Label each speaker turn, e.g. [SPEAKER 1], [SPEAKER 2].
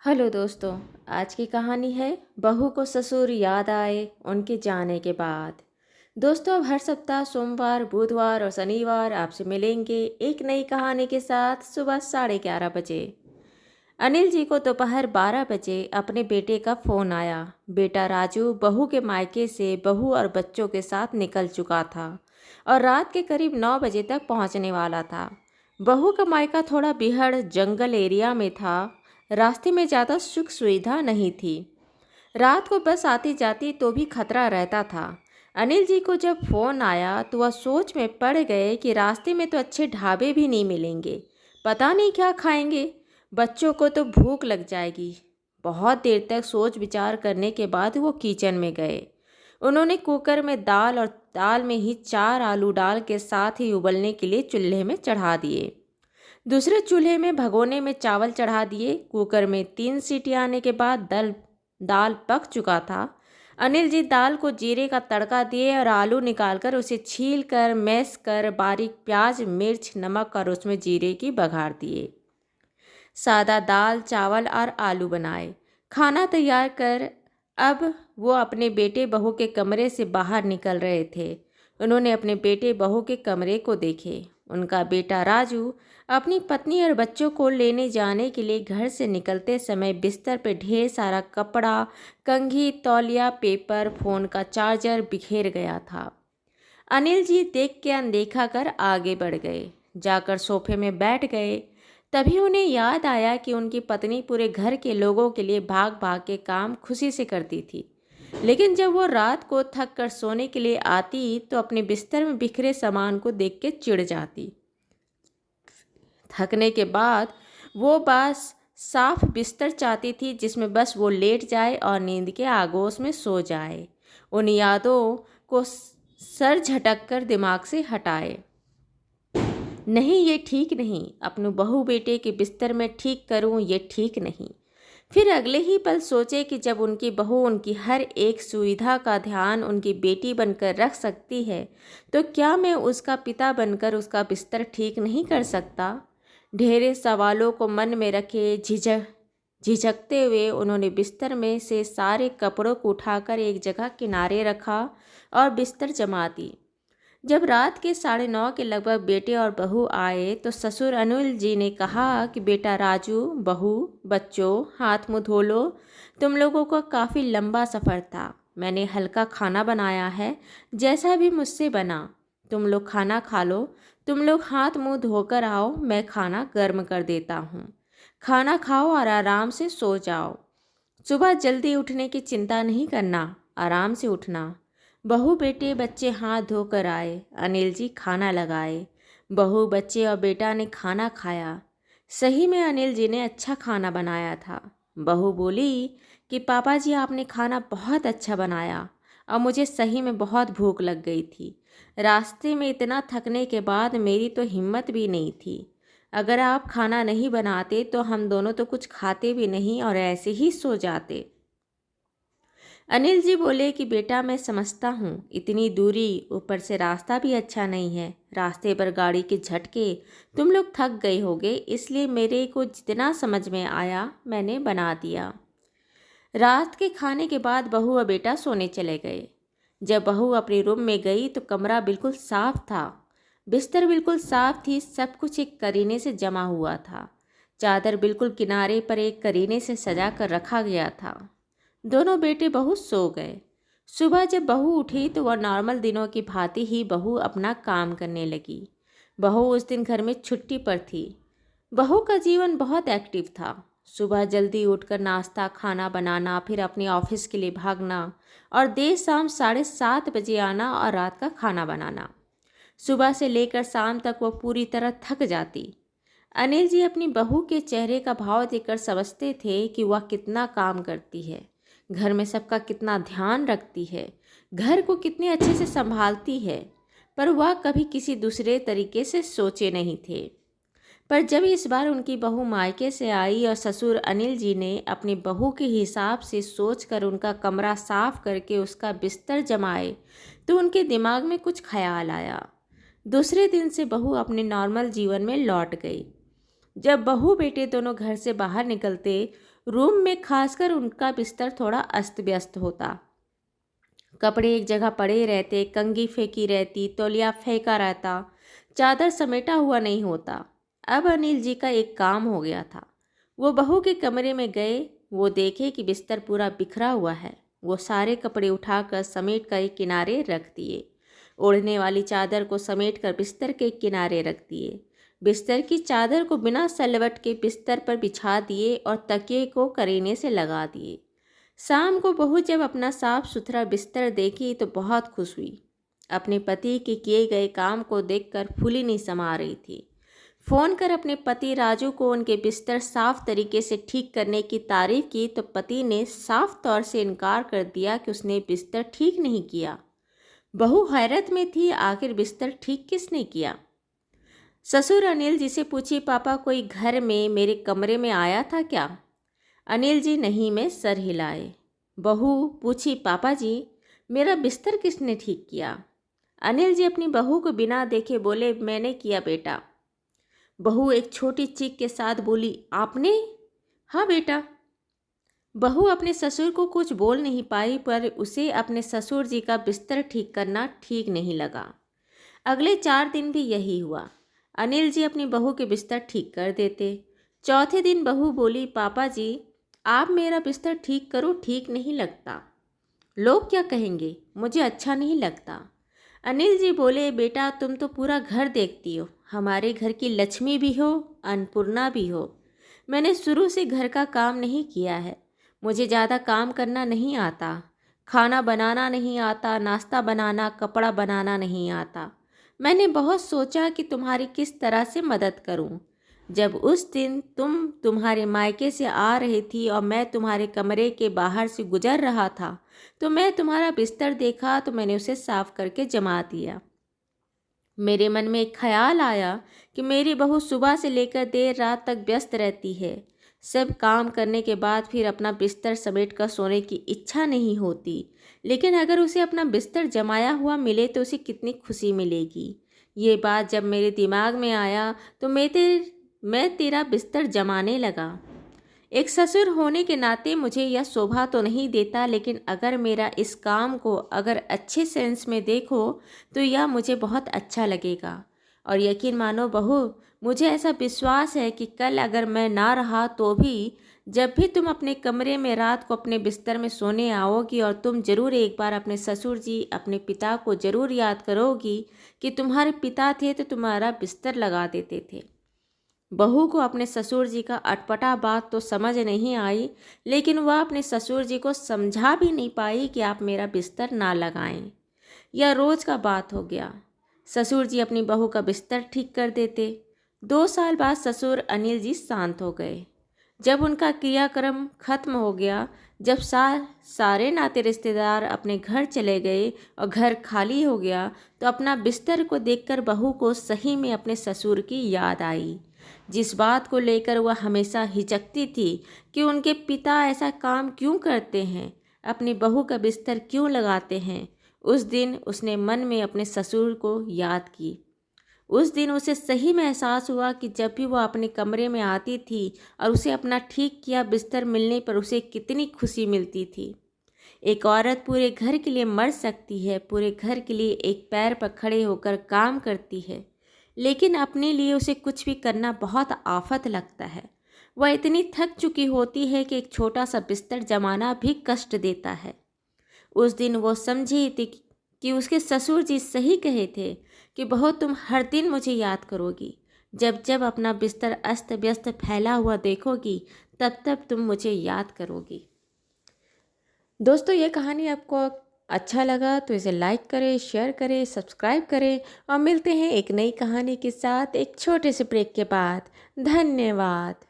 [SPEAKER 1] Hello दोस्तों। आज की कहानी है बहू को ससुर याद आए उनके जाने के बाद। दोस्तों, अब हर सप्ताह सोमवार, बुधवार और शनिवार आपसे मिलेंगे एक नई कहानी के साथ सुबह 11:30 बजे। अनिल जी को दोपहर 12 बजे अपने बेटे का फ़ोन आया। बेटा राजू बहू के मायके से बहू और बच्चों के साथ निकल चुका था और रात के करीब 9 बजे तक पहुंचने वाला था। बहू का मायका थोड़ा बिहड़ जंगल एरिया में था। रास्ते में ज़्यादा सुख सुविधा नहीं थी। रात को बस आती जाती तो भी खतरा रहता था। अनिल जी को जब फ़ोन आया तो वह सोच में पड़ गए कि रास्ते में तो अच्छे ढाबे भी नहीं मिलेंगे, पता नहीं क्या खाएंगे। बच्चों को तो भूख लग जाएगी। बहुत देर तक सोच विचार करने के बाद वो किचन में गए। उन्होंने कुकर में दाल और दाल में ही 4 आलू डाल के साथ ही उबलने के लिए चूल्हे में चढ़ा दिए। दूसरे चूल्हे में भगोने में चावल चढ़ा दिए। कुकर में 3 सीटी आने के बाद दाल पक चुका था। अनिल जी दाल को जीरे का तड़का दिए और आलू निकालकर उसे छील कर मैश कर बारीक प्याज, मिर्च, नमक और उसमें जीरे की बघार दिए। सादा दाल, चावल और आलू बनाए। खाना तैयार कर अब वो अपने बेटे बहू के कमरे से बाहर निकल रहे थे। उन्होंने अपने बेटे बहू के कमरे को देखे। उनका बेटा राजू अपनी पत्नी और बच्चों को लेने जाने के लिए घर से निकलते समय बिस्तर पर ढेर सारा कपड़ा, कंघी, तौलिया, पेपर, फ़ोन का चार्जर बिखेर गया था। अनिल जी देख के अनदेखा कर आगे बढ़ गए। जाकर सोफे में बैठ गए। तभी उन्हें याद आया कि उनकी पत्नी पूरे घर के लोगों के लिए भाग भाग के काम खुशी से करती थी, लेकिन जब वो रात को थक कर सोने के लिए आती तो अपने बिस्तर में बिखरे सामान को देख के चिढ़ जाती। थकने के बाद वो बस साफ बिस्तर चाहती थी जिसमें बस वो लेट जाए और नींद के आगोश में सो जाए। उन यादों को सर झटक कर दिमाग से हटाए। नहीं, ये ठीक नहीं। अपने बहू बेटे के बिस्तर में ठीक करूं, ये ठीक नहीं। फिर अगले ही पल सोचे कि जब उनकी बहू उनकी हर एक सुविधा का ध्यान उनकी बेटी बनकर रख सकती है, तो क्या मैं उसका पिता बनकर उसका बिस्तर ठीक नहीं कर सकता? ढेरे सवालों को मन में रखे झिझकते हुए उन्होंने बिस्तर में से सारे कपड़ों को उठाकर एक जगह किनारे रखा और बिस्तर जमा दी। जब रात के 9:30 के लगभग बेटे और बहू आए तो ससुर अनिल जी ने कहा कि बेटा राजू, बहू, बच्चों, हाथ मुंह धो लो। तुम लोगों का काफ़ी लंबा सफ़र था। मैंने हल्का खाना बनाया है, जैसा भी मुझसे बना। तुम लोग खाना खा लो। तुम लोग हाथ मुंह धोकर आओ, मैं खाना गर्म कर देता हूँ। खाना खाओ और आराम से सो जाओ। सुबह जल्दी उठने की चिंता नहीं करना, आराम से उठना। बहू, बेटे, बच्चे हाथ धोकर आए। अनिल जी खाना लगाए। बहू, बच्चे और बेटा ने खाना खाया। सही में अनिल जी ने अच्छा खाना बनाया था। बहू बोली कि पापा जी, आपने खाना बहुत अच्छा बनाया और मुझे सही में बहुत भूख लग गई थी। रास्ते में इतना थकने के बाद मेरी तो हिम्मत भी नहीं थी। अगर आप खाना नहीं बनाते तो हम दोनों तो कुछ खाते भी नहीं और ऐसे ही सो जाते। अनिल जी बोले कि बेटा, मैं समझता हूँ, इतनी दूरी, ऊपर से रास्ता भी अच्छा नहीं है। रास्ते पर गाड़ी के झटके, तुम लोग थक गए होगे, इसलिए मेरे को जितना समझ में आया मैंने बना दिया। रात के खाने के बाद बहू और बेटा सोने चले गए। जब बहू अपने रूम में गई तो कमरा बिल्कुल साफ था। बिस्तर बिल्कुल साफ थी। सब कुछ एक करीने से जमा हुआ था। चादर बिल्कुल किनारे पर एक करीने से सजा कर रखा गया था। दोनों बेटे बहू सो गए। सुबह जब बहू उठी तो वह नॉर्मल दिनों की भांति ही बहू अपना काम करने लगी। बहू उस दिन घर में छुट्टी पर थी। बहू का जीवन बहुत एक्टिव था। सुबह जल्दी उठकर नाश्ता खाना बनाना, फिर अपने ऑफिस के लिए भागना और देर शाम 7:30 बजे आना और रात का खाना बनाना। सुबह से लेकर शाम तक वह पूरी तरह थक जाती। अनिल जी अपनी बहू के चेहरे का भाव देखकर समझते थे कि वह कितना काम करती है, घर में सबका कितना ध्यान रखती है, घर को कितने अच्छे से संभालती है, पर वह कभी किसी दूसरे तरीके से सोचे नहीं थे। पर जब इस बार उनकी बहू मायके से आई और ससुर अनिल जी ने अपनी बहू के हिसाब से सोचकर उनका कमरा साफ करके उसका बिस्तर जमाए, तो उनके दिमाग में कुछ ख्याल आया। दूसरे दिन से बहू अपने नॉर्मल जीवन में लौट गई। जब बहू बेटे दोनों घर से बाहर निकलते, रूम में खासकर उनका बिस्तर थोड़ा अस्त व्यस्त होता। कपड़े एक जगह पड़े रहते, कंघी फेंकी रहती, तौलिया फेंका रहता, चादर समेटा हुआ नहीं होता। अब अनिल जी का एक काम हो गया था। वो बहू के कमरे में गए, वो देखे कि बिस्तर पूरा बिखरा हुआ है। वो सारे कपड़े उठाकर समेट कर एक किनारे रख दिए। ओढ़ने वाली चादर को समेट कर बिस्तर के किनारे रख दिए। बिस्तर की चादर को बिना सलवट के बिस्तर पर बिछा दिए और तकिए को करीने से लगा दिए। शाम को बहू जब अपना साफ सुथरा बिस्तर देखी तो बहुत खुश हुई। अपने पति के किए गए काम को देखकर फूली नहीं समा रही थी। फ़ोन कर अपने पति राजू को उनके बिस्तर साफ तरीके से ठीक करने की तारीफ की तो पति ने साफ तौर से इनकार कर दिया कि उसने बिस्तर ठीक नहीं किया। बहू हैरत में थी, आखिर बिस्तर ठीक किसने किया। ससुर अनिल जी से पूछी, पापा कोई घर में मेरे कमरे में आया था क्या? अनिल जी नहीं में सर हिलाए। बहू पूछी, पापा जी मेरा बिस्तर किसने ठीक किया? अनिल जी अपनी बहू को बिना देखे बोले, मैंने किया बेटा। बहू एक छोटी चीख के साथ बोली, आपने? हाँ बेटा। बहू अपने ससुर को कुछ बोल नहीं पाई, पर उसे अपने ससुर जी का बिस्तर ठीक करना ठीक नहीं लगा। अगले 4 दिन भी यही हुआ। अनिल जी अपनी बहू के बिस्तर ठीक कर देते। चौथे दिन बहू बोली, पापा जी आप मेरा बिस्तर ठीक करो, ठीक नहीं लगता। लोग क्या कहेंगे, मुझे अच्छा नहीं लगता। अनिल जी बोले, बेटा तुम तो पूरा घर देखती हो, हमारे घर की लक्ष्मी भी हो, अन्नपूर्णा भी हो। मैंने शुरू से घर का काम नहीं किया है, मुझे ज़्यादा काम करना नहीं आता। खाना बनाना नहीं आता, नाश्ता बनाना, कपड़ा बनाना नहीं आता। मैंने बहुत सोचा कि तुम्हारी किस तरह से मदद करूं। जब उस दिन तुम तुम्हारे मायके से आ रही थी और मैं तुम्हारे कमरे के बाहर से गुजर रहा था तो मैं तुम्हारा बिस्तर देखा तो मैंने उसे साफ करके जमा दिया। मेरे मन में एक ख्याल आया कि मेरी बहू सुबह से लेकर देर रात तक व्यस्त रहती है। सब काम करने के बाद फिर अपना बिस्तर समेट कर सोने की इच्छा नहीं होती, लेकिन अगर उसे अपना बिस्तर जमाया हुआ मिले तो उसे कितनी खुशी मिलेगी। ये बात जब मेरे दिमाग में आया तो मैं तेरा बिस्तर जमाने लगा। एक ससुर होने के नाते मुझे यह शोभा तो नहीं देता, लेकिन अगर मेरा इस काम को अगर अच्छे सेंस में देखो तो यह मुझे बहुत अच्छा लगेगा। और यकीन मानो बहू, मुझे ऐसा विश्वास है कि कल अगर मैं ना रहा तो भी जब भी तुम अपने कमरे में रात को अपने बिस्तर में सोने आओगी और तुम ज़रूर एक बार अपने ससुर जी, अपने पिता को ज़रूर याद करोगी कि तुम्हारे पिता थे तो तुम्हारा बिस्तर लगा देते थे। बहू को अपने ससुर जी का अटपटा बात तो समझ नहीं आई, लेकिन वह अपने ससुर जी को समझा भी नहीं पाई कि आप मेरा बिस्तर ना लगाएं। यह रोज़ का बात हो गया। ससुर जी अपनी बहू का बिस्तर ठीक कर देते। 2 साल बाद ससुर अनिल जी शांत हो गए। जब उनका क्रियाक्रम खत्म हो गया, जब सारे नाते रिश्तेदार अपने घर चले गए और घर खाली हो गया, तो अपना बिस्तर को देखकर बहू को सही में अपने ससुर की याद आई, जिस बात को लेकर वह हमेशा हिचकती थी कि उनके पिता ऐसा काम क्यों करते हैं, अपनी बहू का बिस्तर क्यों लगाते हैं। उस दिन उसने मन में अपने ससुर को याद की। उस दिन उसे सही में एहसास हुआ कि जब भी वह अपने कमरे में आती थी और उसे अपना ठीक किया बिस्तर मिलने पर उसे कितनी खुशी मिलती थी। एक औरत पूरे घर के लिए मर सकती है, पूरे घर के लिए एक पैर पर खड़े होकर काम करती है, लेकिन अपने लिए उसे कुछ भी करना बहुत आफत लगता है। वह इतनी थक चुकी होती है कि एक छोटा सा बिस्तर जमाना भी कष्ट देता है। उस दिन वो समझी थी कि उसके ससुर जी सही कहे थे कि बहू तुम हर दिन मुझे याद करोगी, जब जब अपना बिस्तर अस्त व्यस्त फैला हुआ देखोगी तब तब तुम मुझे याद करोगी। दोस्तों, ये कहानी आपको अच्छा लगा तो इसे लाइक करें, शेयर करें, सब्सक्राइब करें और मिलते हैं एक नई कहानी के साथ एक छोटे से ब्रेक के बाद। धन्यवाद।